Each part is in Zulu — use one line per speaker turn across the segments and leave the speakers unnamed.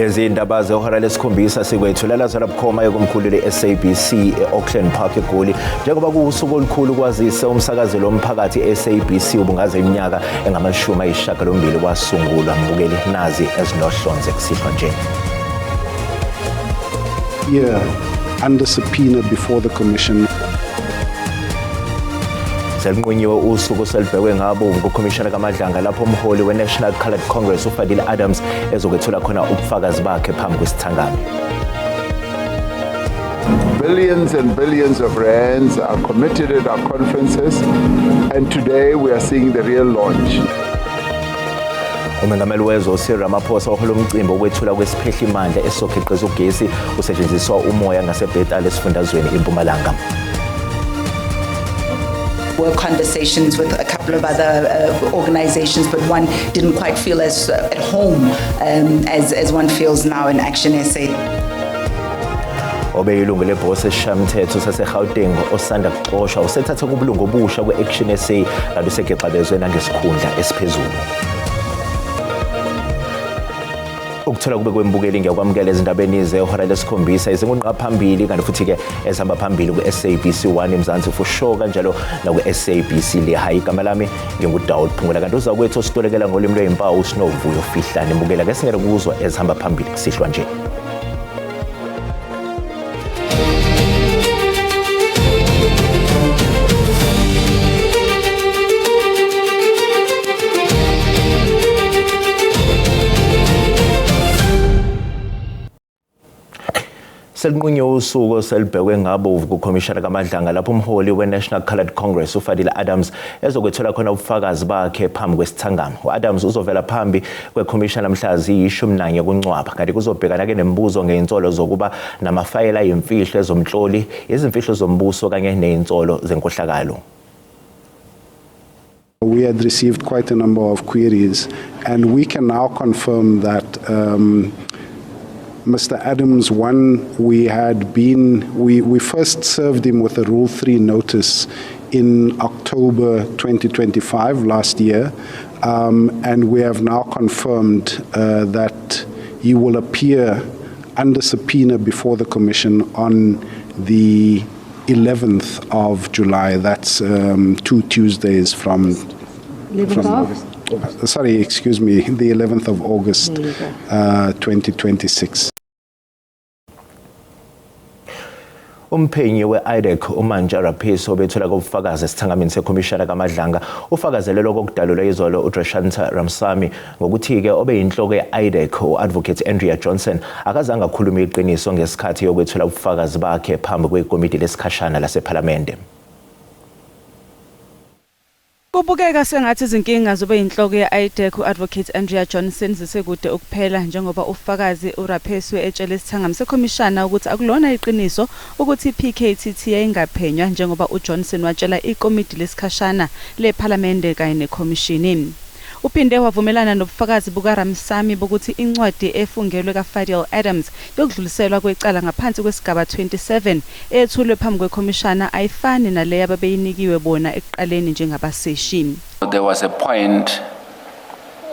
Lezi ndaba zehora lesikhombisa sikwethulela zona bukhoma yokumkhulu le-SABC e-Auckland Park eGoli njengoba kuwusuku olukhulu kwazise umsakazi lomphakathi e-SABC ubungaze iminyaka engama-80 kwasungulwa. Mbukeli nazi ezinohlonze kusihlwa nje.
Yeah, under subpoena before the commission.
Selinqunyiwe usuku selibhekwe ngabomvu kukhomishana kaMadlanga lapho umholi we-National Coloured Congress uFadile Adams ezokwethula khona ubufakazi bakhe phambi kwesithangami.
Billions and billions of rands are committed at our conferences, and today we are seeing the real launch.
Umengameli wezwe Cyril Ramaphosa uhola umcimbi wokwethula kwesiphehlimandla esokhiqiza ugesi usetshenziswa umoya ngasebhetali esifundazweni eMpumalanga.
Were conversations with a couple of other organizations, but one didn't quite feel as at home as one feels now in Action SA.
Obeyilungu lebhosi esishamthetho saseGauteng osanda kuxoshwa usethatha kubulungu obusha kwe-Action SA kanti usegexabezwe nangesikhundla esiphezulu. Ukuthola kube kwembukeli ngiyakwamukela ezindabeni zehora lesikhombisa izingunqa phambili kanti futhi ke ezihamba phambili ku-SABC 1 eMzansi for kanjalo naku-SABC Lehigh. Igama lami nginguDaud Phungula kanti uza kwethu ositolekela ngolimi lwezimpawu uSinovuyo Fihlane. Mbukela ke singeke kuzwa ezihamba phambili kusihlwa nje. Selinqunyiwe usuku selibhekwe ngabomvu kukhomishana kaMadlanga lapho umholi we-National Coloured Congress uFadile Adams ezokwethula khona ubufakazi bakhe phambi kwesithangami. U-Adams uzovela phambi kwekhomishana mhla ziyi-11 kuNcwaba kanti kuzobhekana ke nemibuzo ngeinsolo zokuba namafayela ayimfihlo ezomhloli, izimfihlo zombuso kanye neinsolo zenkohlakalo.
We had received quite a number of queries, and we can now confirm that Mr. Adams, we first served him with a Rule 3 notice in October 2025, last year, and we have now confirmed that he will appear under subpoena before the Commission on the 11th of July. That's 2 Tuesdays from... Sorry, excuse me, the 11th of August 2026.
Umphenyi we-IDEC uMantja Rapheso obethula kubufakazi esithangamini sekhomishana kaMadlanga ufakazelelo kokudalulwa izolo uDreshantha Ramsamy ngokuthi-ke obeyinhloko ye-IDEC u-Advocate Andrea Johnson akazange akhulume iqiniso ngesikhathi yokwethula ubufakazi bakhe phambi kwekomiti lesikhashana lasephalamende.
Kubukeka sengathi izinkinga zobe inhloko ye-IDEC u-Advocate Andrea Johnson zisekude ukuphela njengoba ufakazi uRapheso etshele isithangami sekhomishana ukuthi akulona iqiniso ukuthi i-PKTT yayingaphenywa njengoba uJohnson watshela ikomiti lesikhashana lephalamende kanye nekhomishini. Uphinde wavumelana nobufakazi bukaRamsamy bokuthi incwadi efungelwe kaFadile Adams yokudluliselwa kwecala ngaphansi kwesigaba 27 ethulwe phambi kwekhomishana ayifani naleyo ababeyinikiwe bona ekuqaleni njengabaseshi.
There was a point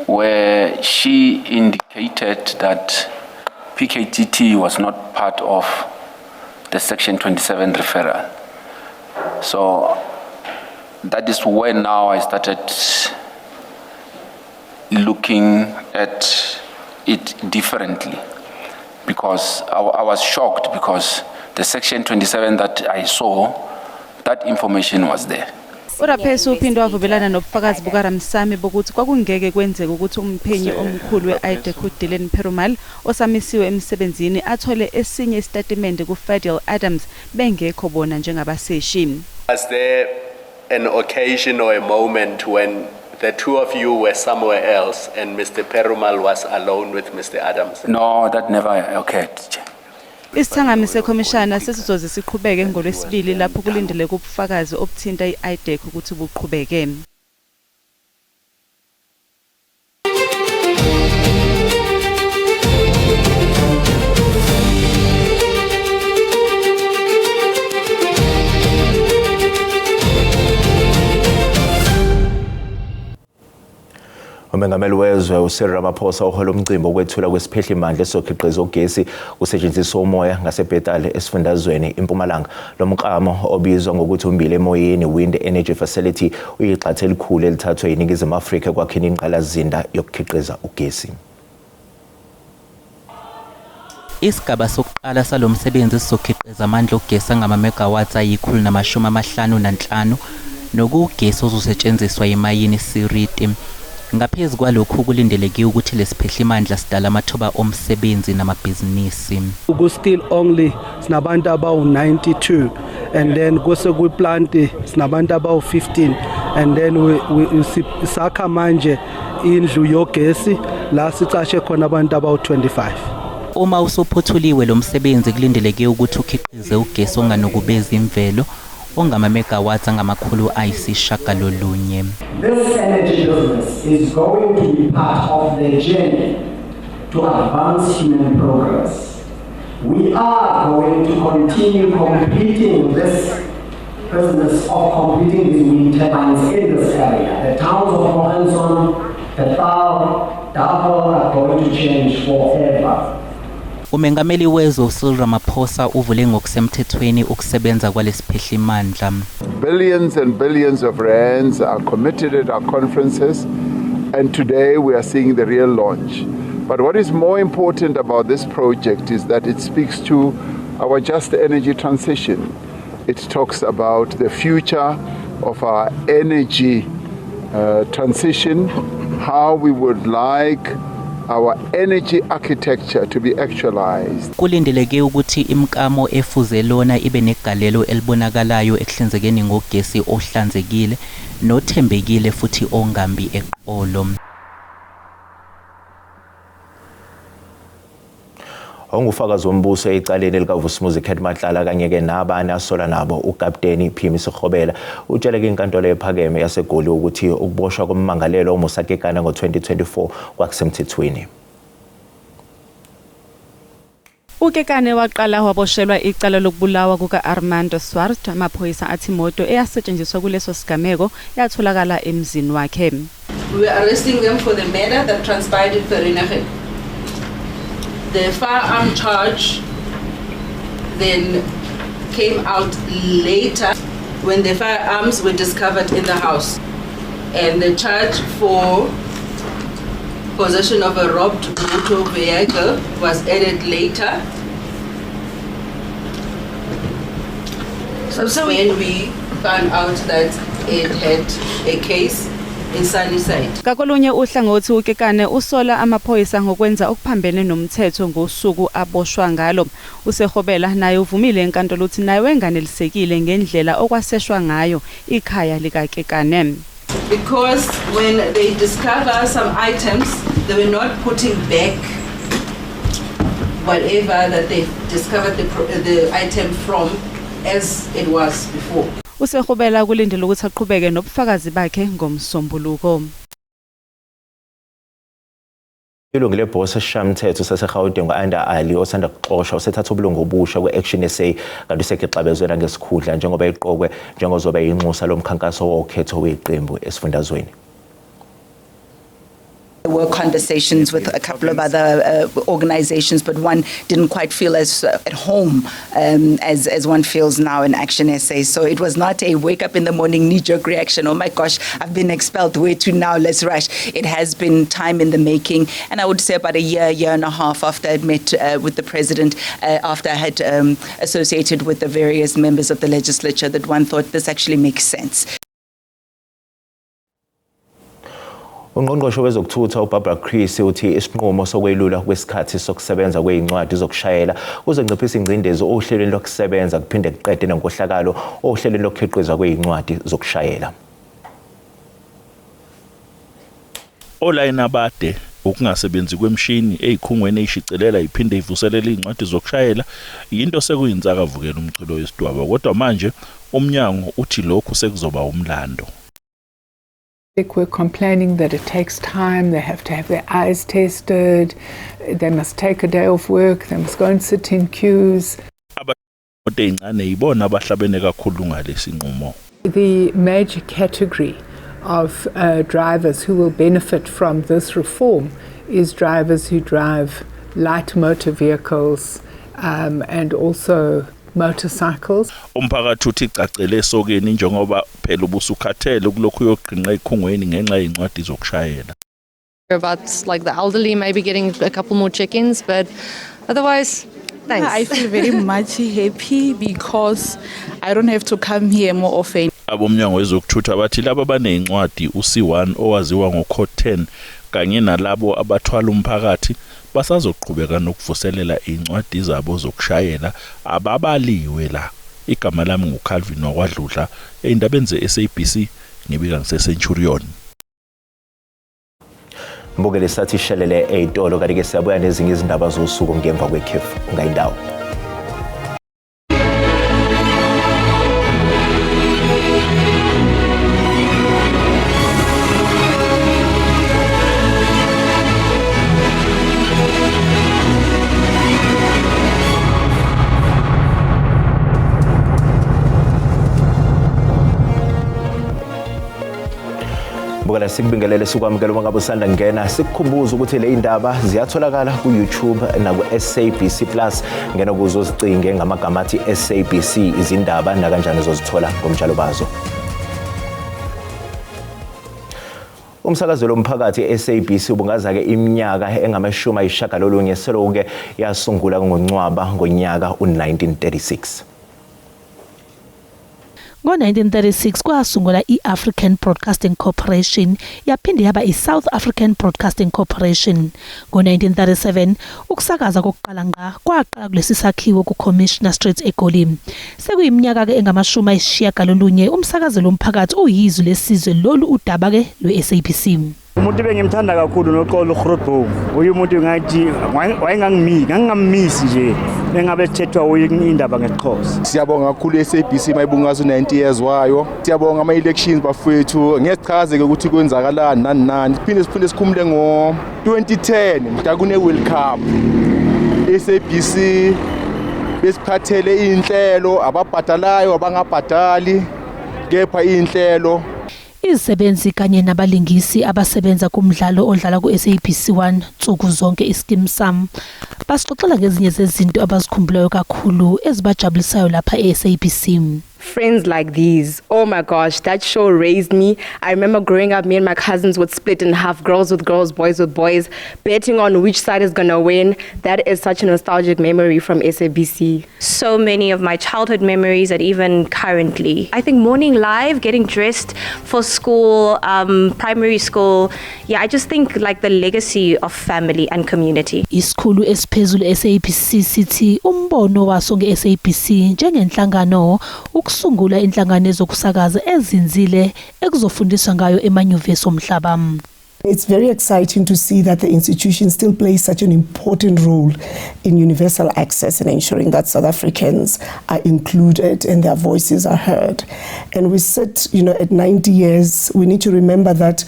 where she indicated that PKTT was not part of the Section 27 referral. So that is when now I started looking at it differently, because I was shocked because the Section 27 that I saw, that information was there.
uRapheso uphinde wavumelana nobufakazi bukaRamsamy bokuthi kwakungeke kwenzeke ukuthi umphenyi omkhulu we-IDEC uDylan Perumal osamisiwe emsebenzini athole esinye isitatimende kuFadile Adams bengekho bona njengabaseshi.
Was there an occasion or a moment when the two of you were somewhere else and Mr. Perumal was alone with Mr. Adams?
No, that never occurred.
Isithangami sekhomishana sesizoze siqhubeke ngolwesibili lapho kulindele kubufakazi obuthinta i-IDEC ukuthi buqhubeke.
Umengameli wezwe uCyril Ramaphosa uhola umcimbi wokwethula kwesiphehlimandla esokhiqiza ugesi kusetshenziswa umoya ngaseBethal esifundazweni iMpumalanga. Lo mklamo obizwa ngokuthi umbili emoyeni Wind Energy Facility uyixhathe elikhulu elithathwe yiNingizimu Afrika ekwakheni ingqalazinda yokukhiqiza ugesi.
Isigaba sokuqala salomsebenzi sizokhiqiza amandla ogesi angama-megawatts ayi-155 nokugesi ozosetshenziswa emayini Siriti. Ngaphezulu kwalokhu kulindeleke ukuthi lesiphehlimandla sidala amathuba omsebenzi namabhizinisi.
Still only sinabantu abawu-92 and then kuse kwi-plant sinabantu abawu-15 and then sakha manje indlu yogesi la sicashe khona abantu abawu-25.
Uma usuphuthuliwe lo msebenzi kulindeleke ukuthi ukhiqize ugesi onganukubeza imvelo ongama-megawatts angama-990.
This energy business is going to be part of the journey to advance human progress. We are going to continue completing this business of completing these wind turbines in this area. The towns of Mohanson, Bethal, Davao are going to change forever.
Umengameli wezwe uCyril Ramaphosa uvule ngokusemthethweni ukusebenza kwalesiphehlimandla.
Billions and billions of rands are committed at our conferences, and today we are seeing the real launch. But what is more important about this project is that it speaks to our just energy transition. It talks about the future of our energy transition, how we would like our energy architecture to be actualized.
Kulindeleke ukuthi imkamo efuze lona ibe negalelo elibonakalayo ekuhlinzekeni ngogesi ohlanzekile nothembekile futhi ongambi eqolo.
Ongufakazi wombuso ecaleni likaVusumuzi Khedmatlala kanye-ke nabanye asola nabo uKapteni Phimi Sikgobela utsheleke inkantolo ephakeme yaseGoli ukuthi ukuboshwa kommangalelo uMosakekana ngo-2024 kwakusemthethweni.
Ukekane waqala waboshelwa icala lokubulawa kuka-Armando Swart. Amaphoyisa athi imoto eyasetshenziswa kuleso sigameko yatholakala emzini wakhe.
We were arresting them for the murder that transpired in Vereeniging. The firearm charge then came out later when the firearms were discovered in the house. And the charge for possession of a robbed motor vehicle was added later. So when we found out that it had a case in Sunnyside.
Kakolunye uhlangothi ukekane usola amaphoyisa ngokwenza okuphambene nomthetho ngosuku aboshwa ngalo. uSekgobela naye uvumile enkantolo ukuthi naye wenganelisekile ngendlela okwaseshwa ngayo ikhaya likakekane.
Because when they discover some items, they were not putting back whatever that they discovered the item from as it was before.
uSekgobela kulindele ukuthi aqhubeke nobufakazi bakhe ngomsombuluko.
Ilungu lebhosa esishayamithetho saseGauteng u-Anda Ali osanda kuxoshwa usethatha ubulungu obusha kwe-Action SA kanti usekexabezwela ngesikhundla njengoba iqokwe njengozoba yinxusa lomkhankaso wokhetho weqembu esifundazweni.
There were conversations with a couple of other organizations, but one didn't quite feel as at home as one feels now in Action SA. So it was not a wake up in the morning knee-jerk reaction, oh my gosh, I've been expelled, where to now, let's rush. It has been time in the making, and I would say about a year and a half after I'd met with the president, after I had associated with the various members of the legislature, that one thought this actually makes sense.
Ungqongqoshe wezokuthutha uBarbara Chris uthi isinqumo sokwelula kwesikhathi sokusebenza kwezincwadi zokushayela kuzonciphisa ingcindezi ohlelweni lokusebenza kuphinde kuqede nenkohlakalo ohlelweni lokukhiqizwa kwezincwadi zokushayela.
Online abade ukungasebenzi kwemshini ezikhungweni ezishicelela iphinde ivuselela izincwadi zokushayela into sekuyinzaka vukela umculo wesidwaba kodwa manje umnyango uthi lokhu sekuzoba umlando.
We're complaining that it takes time, they have to have their eyes tested, they must take a day off work, they must go and sit in queues.
The major category
of drivers who will benefit from this reform is drivers who drive light motor vehicles and also motorcycles.
Umphakathi uthi cacele sokeni njengoba phela ubusukhathele kulokhu yoqhinqa ekhungweni ngenxa yencwadi zokushayela.
About like the elderly maybe getting a couple more check-ins, but otherwise, thanks.
I feel very much happy because I don't have to come here more often.
Abomnyango wezokuthutha bathi laba banencwadi uC1 owaziwa ngoCode 10 kanye nalabo abathwala umphakathi basazoqhubeka nokuvuselela incwadi zabo zokushayela ababaliwe la. Igama lami nguCalvin wakwadludla eindabeni zeSABC ngibika ngiseCenturion.
Mbukele sathi shelele eyitolo kanti ke siyabuya nezinye izindaba zosuku ngemva kwekhefu ungayindawo. Bukela sikubingelele sikwamukela uma ngabe usanda ngena sikukhumbuza ukuthi le indaba ziyatholakala ku YouTube na ku SABC Plus ngena kuzo zicinge ngamagama athi SABC izindaba na kanjani uzozithola ngomtshalo bazo. Umsakazelo umphakathi SABC ubungaza ke iminyaka engamashumi ayishagalolunye seloke yasungula ngoNcwaba ngonyaka u1936.
Ngo-1936 kwasungula i-African Broadcasting Corporation yaphinde yaba i-South African Broadcasting Corporation. Ngo-1937 ukusakaza kokuqala ngqa kwaqala kulesi sakhiwo ku-Commissioner Street eGoli. Sekuyiminyaka ke engamashumi ayishagalolunye umsakazelo umphakathi uyizwi lesizwe lolu udaba ke lwe-SABC.
Umuntu bengimthanda kakhulu noXolo Grootboom. Umuntu ngathi wayengangamisi nje bengabe sithethwa uyindaba ngeXhosa.
Siyabonga kakhulu SABC mayibungazo 90 years wayo. Siyabonga ama elections bafethu. Ngesichaze ke ukuthi kwenzakalani nani nani. Siphinde sikhumule ngo 2010 mhla kune World Cup. SABC besiphathele inhlelo ababhadalayo abangabhadali kepha inhlelo
izisebenzi kanye nabalingisi abasebenza kumdlalo odlala ku-SABC1 nsuku zonke iSkim Sam basixoxela ngezinye zezinto abazikhumbulayo kakhulu ezibajabulisayo lapha e-SABC.
Friends like these, oh my gosh, that show raised me. I remember growing up, me and my cousins would split in half, girls with girls, boys with boys, betting on which side is gonna win. That is such a nostalgic memory from SABC.
So many of my childhood memories and even currently. I think morning live, getting dressed for school, primary school. Yeah, I just think like the legacy of family and community.
Isikhulu esiphezulu SABC sithi umbono waso nge-SABC njengenhlangano ukusungula inhlangano ezokusakaza ezinzile ekuzofundiswa ngayo emanyuvesi omhlaba.
It's very exciting to see that the institution still plays such an important role in universal access and ensuring that South Africans are included and their voices are heard. And we sit, at 90 years, we need to remember that,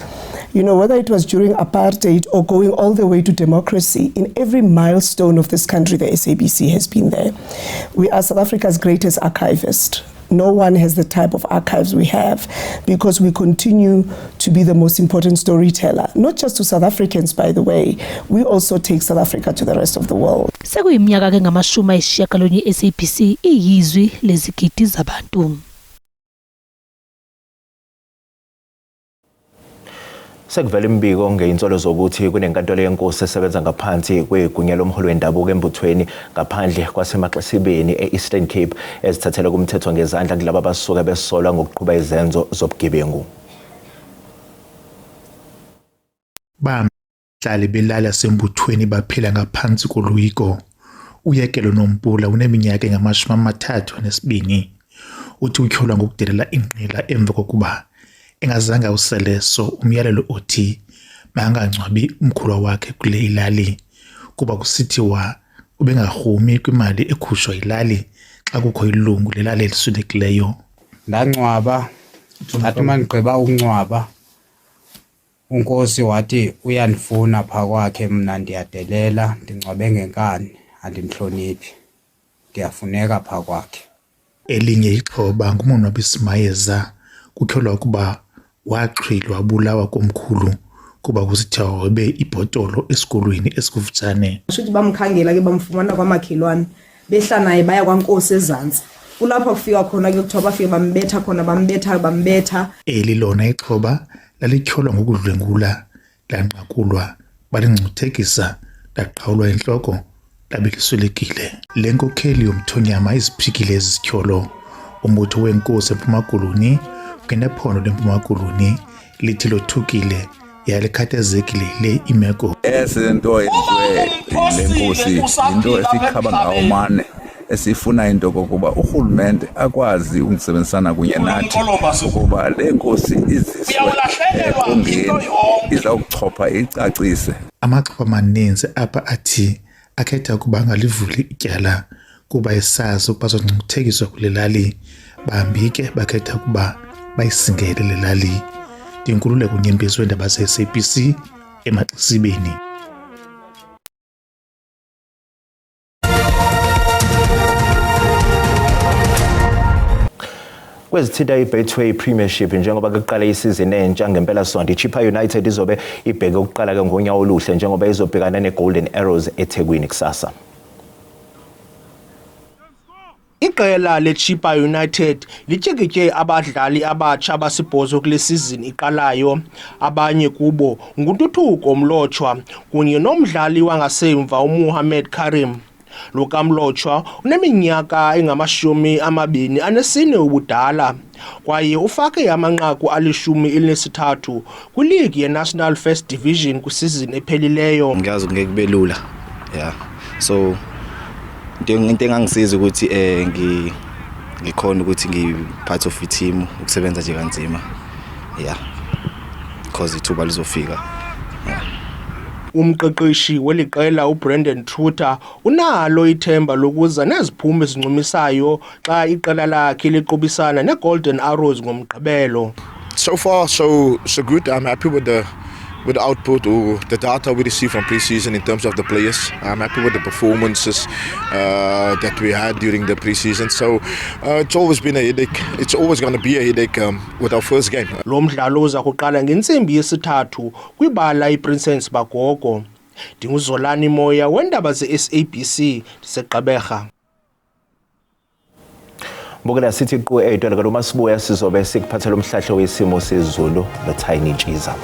whether it was during apartheid or going all the way to democracy, in every milestone of this country, the SABC has been there. We are South Africa's greatest archivist. No one has the type of archives we have because we continue to be the most important storyteller, not just to South Africans, by the way. We also take South Africa to the rest of the world.
Sekuyiminyaka ke ngamashumi ayishagalolunye SABC iyizwi lezigidi zabantu.
Sekuvela imbiko ngeinsolo zokuthi kunenkantolo yenkosi esebenza ngaphansi kwegunya lomholi wendabuko embuthweni ngaphandle kwasemaXesibeni eEastern Cape ezithathela kumthetho ngezandla kulabo abasuka besolwa ngokuqhuba izenzo zobugebengu.
Bahlali belala sembuthweni baphila ngaphansi koluyiko. Uyekelo Nompula uneminyaka engama-32 uthi utyholwa ngokudelela inqila emva kokuba engazange useleso umyalelo othi bangangcwabi umkhulu wakhe kule ilali kuba kusithiwa ubengahumi kwimali ekhushwa ilali xa kukho ilungu lelali eliswelekileyo.
Ndancwaba athi mandigqiba ukuncwaba unkosi wathi uyandifuna pha kwakhe mna ndiyadelela ndingcwabe ngenkani andimhloniphi ndiyafuneka pha kwakhe.
Elinye ixhoba ngumonwabisi Mayeza kutyholwa ukuba waqhwilwa wabulawa komkhulu kuba kusithiwa webe ibhotolo esikolweni esikufutshane.
Shuthi bamkhangela ke bamfumana kwamakhelwane behla naye baya kwaNkosi ezantsi. Kulapho kufika khona ke kuthiwa bafike bambetha.
Eli lona ixhoba lalityholwa ngokudlwengula lanqakulwa balingcuthekisa laqhawulwa inhloko labeliswelekile. Le nkokheli yomthonyama iziphikile ezityholo. Umbutho wenkosi eMpuma Koloni kunephondo leMpuma Koloni lithi lothukile yalikhathazekile le imeko.
Esento yenziwe lenkosi into esikhaba ngawo mane esifuna into kokuba urhulumente akwazi ukusebenzisana kunye nathi ukuba le nkosi iziswe eqongeni izawuchopha icacise.
Amaxhoba amaninzi apha athi akhetha ukuba angalivuli ityala kuba esazi ukuba bazongcuthekiswa kule lali, bahambi ke bakhetha ukuba bayisingele le lali. Ndinkululeko Nyembezi weendaba ze-SABC eMaxisibeni.
Kwezithinta iBetway Premiership njengoba kuqala isizini entsha ngempela sonto, iChippa United izobe ibheke ukuqala ke ngonyawo oluhle njengoba izobhekana neGolden Arrows eThekwini kusasa.
Iqela leChippa United lityeketye abadlali abatsha abasibhozo kule sizini iqalayo. Abanye kubo nguNtuthuko Mlotshwa kunye nomdlali wangasemva uMohamed Karim. Lo kaMlotshwa uneminyaka engama-24 ubudala kwaye ufake amanqaku ali-13 kwiligi yeNational First Division kwisizini ephelileyo.
Ngiyazi ngeke kube lula. Yeah. So into engangisiza ukuthi ngikhona ukuthi ngipart of i-team ukusebenza nje kanzima. Yeah. Because ithuba lizofika. Yeah.
Umqeqeshi weliqela uBrendan Truter unalo ithemba lokuza neziphumo ezincumisayo xa iqela lakhe liqobisana neGolden Arrows ngomgqibelo.
So far so good. I'm happy with the output or the data we received from pre-season in terms of the players. I'm happy with the performances that we had during the pre-season. So it's always been a headache. It's always going to be a headache with our first game.
Lo mdlalo uza kuqala ngentsimbi yesithathu kwibala iPrincess Bagogo. Ndinguzolani Moya weendaba ze-SABC ndiseGqeberha.
Mbukela sithi ku 8 lo masibuya sizobe sikuphathela umhlahlo wesimo sezulu noTiny Ntshiza.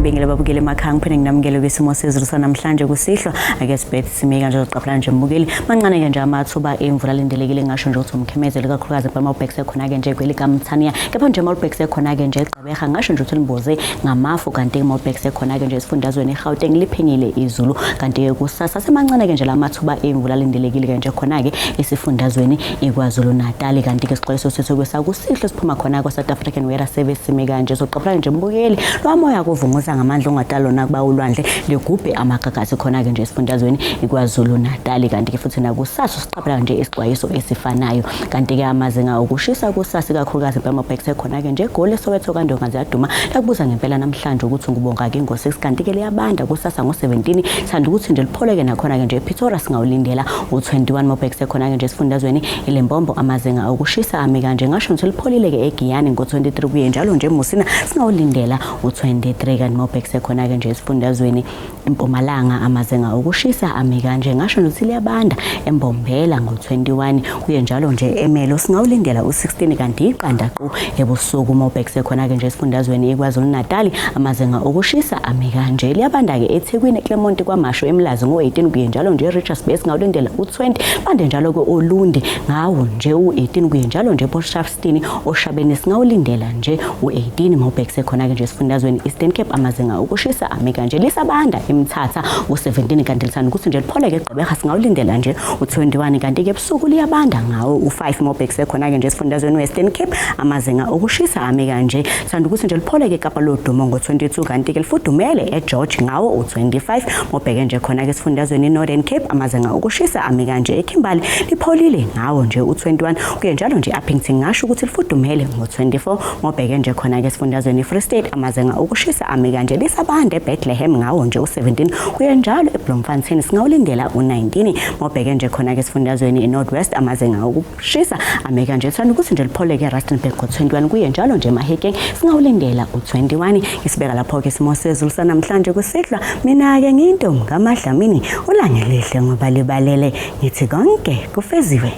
Bengele babukele emakhaya ngiphinde nginamukele kwisimo sezulu sanamhlanje kusihlwa ake sibethe simeka nje uqaphela nje mbukeli mancane ke nje amathuba emvula lindelekile ngasho nje ukuthi umkhemezelo kakhulukazi eMalbex ekhona ke nje kwelikamthania kepha nje Malbex ekhona ke nje eGqeberha ngasho nje ukuthi limboze ngamafu kanti eMalbex ekhona ke nje esifundazweni eGauteng liphenyile izulu kanti ke kusasa semancane ke nje lamathuba emvula lindelekile ke nje khona ke esifundazweni iKwaZulu Natal kanti ke sixoleso sethu kwesikusihlwa siphuma khona kwa South African Weather Service simeka nje soqaphela nje mbukeli lwamoya kuvunguza ngamandla ongatalona kuba ulwandle legubhe amagagasi khona ke nje esifundazweni iKwaZulu Natal kanti ke futhi nakusasa siqaphela nje isixwayiso esifanayo kanti ke amazinga okushisa kusasa kakhulukazi eMalbex ekhona ke nje eGoli Soweto kanti ngaziyaduma lakubuza ngempela namhlanje ukuthi ngubonga ke ngo6 kanti ke liyabanda kusasa ngo17 thanda ukuthi nje lipholeke nakhona ke nje ePretoria singawulindela u21 Malbex ekhona ke nje esifundazweni iLembombo amazinga okushisa ame kanje ngasho ukuthi lipholile ke eGiyani ngo23 kuye njalo nje eMusina singawulindela u23 kanti Malbex ekhona ke nje esifundazweni eMpumalanga amazinga okushisa ame kanje ngasho ukuthi liyabanda eMbombela ngo21 kuye njalo nje eMelo singawulindela u16 kanti iqanda qo ebusuku Malbex ekhona ke nje esifundazweni iKwaZulu Natal amazinga okushisa ame kanje liyabanda ke eThekwini eClermont kwaMasho eMlazi ngo18 kuye njalo nje eRichards Bay singawulindela u20 bande njalo ke oLundi ngawo nje u18 kuye njalo nje ePortshepstone oShabeni singawulindela nje u18 Malbex ekhona ke nje esifundazweni Eastern Cape amazinga okushisa ame kanje lisabanda eMthatha u17 kanti lithanda ukuthi nje lipholeke eGqeberha singawulindela nje u21 kanti ke ebusuku liyabanda ngawo u5 Malbex ekhona ke nje esifundazweni Western Cape amazinga okushisa ame kanje thanda ukuthi nje lipholeke eKapa lodumo ngo22 kanti ke lifudumele eGeorge ngawo u25 Malbex nje khona ke esifundazweni Northern Cape amazinga okushisa ame kanje eKimberley lipholile ngawo nje u21 kuye njalo nje eAppington ngasho ukuthi lifudumele ngo24 Malbex nje khona ke esifundazweni Free State amazinga okushisa ame kanje lisabanda eBethlehem ngawo nje u7 17 kuya njalo eBloemfontein singawulindela u19 mobheke nje khona ke sifundazweni eNorthwest amazinga okushisa ameka nje thanda ukuthi nje lipholeke eRustenburg ngo21 kuye njalo nje eMahikeng singawulindela u21 isibeka lapho ke isimo sezulu sanamhlanje kusihlwa mina ke ngintombi kaMadlamini ulangelihle ngoba libalele ngithi konke kufeziwe.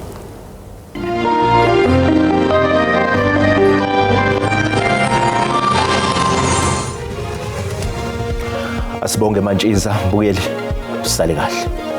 Asibonge Mantshiza Mbukeli, usale kahle.